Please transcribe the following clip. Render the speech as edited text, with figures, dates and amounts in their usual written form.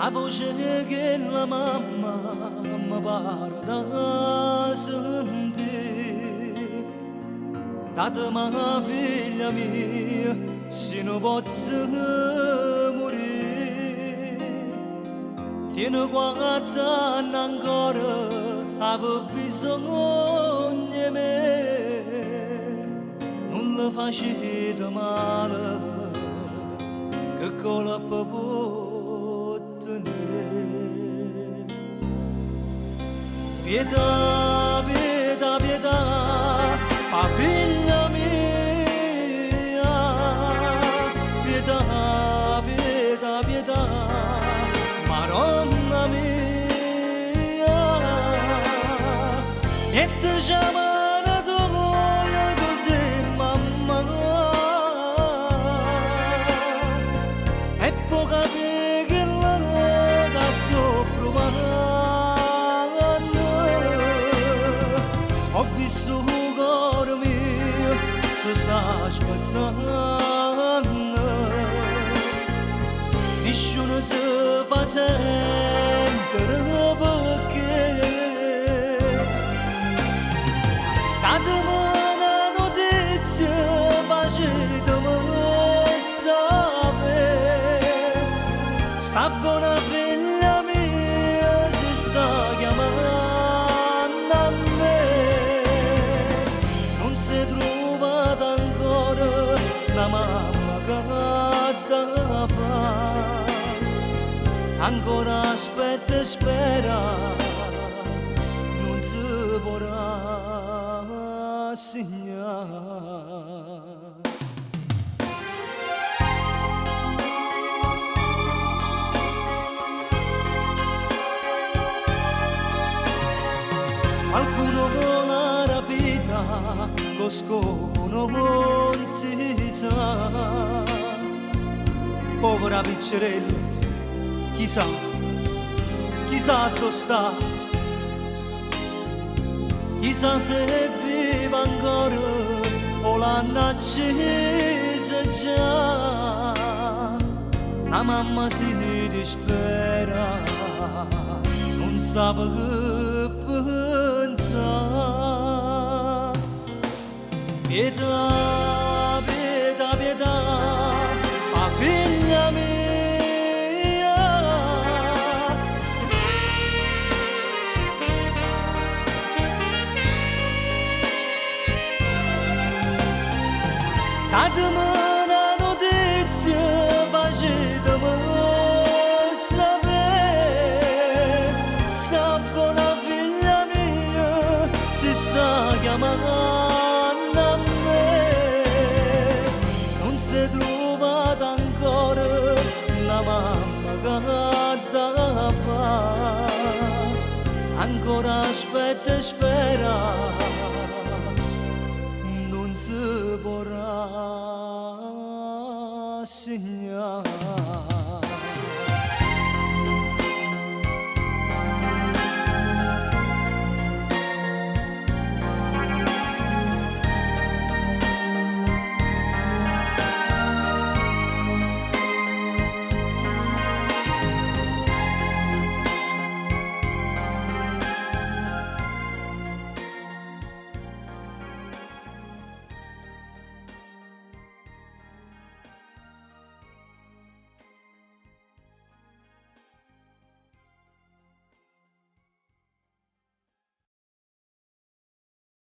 A voce che la mamma mi pare da sentire. Date ma figlia mia, se non posso morire. Tieni guardando ancora, avevo bisogno di me. Non le facete male, che colpa può tenere. Pietà, pietà, pietà, pa figlia mia. Pietà, pietà, pietà, Madonna mia. Niente chiamare tu voglio così mamma. E poi capire che la sto provando. Ho visto il cuore mio si sta spezzando. Nessuno si fa sentire perché. Datemi una notizia, facetemi sapere. Sta buona figlia mia si sta chiamando a me. Non si è trovata ancora la mamma che da fa. Ancora aspetta e spera, non si potrà segnare. Qualcuno con la rapita, lo scopo non si sa. Povera piccerella, chissà dove sta. Chissà se è viva ancora o l'hanno accesa già. La mamma si dispera, non sa che pensare. Pietà, pietà, pietà, ma figlia mia. Datemi una notizia, facetemi sapere. Sta buona figlia mia si sta chiamando a me. Non si è trovata ancora la mamma che da fa. Ancora aspetta e spera, non si potrà segnare.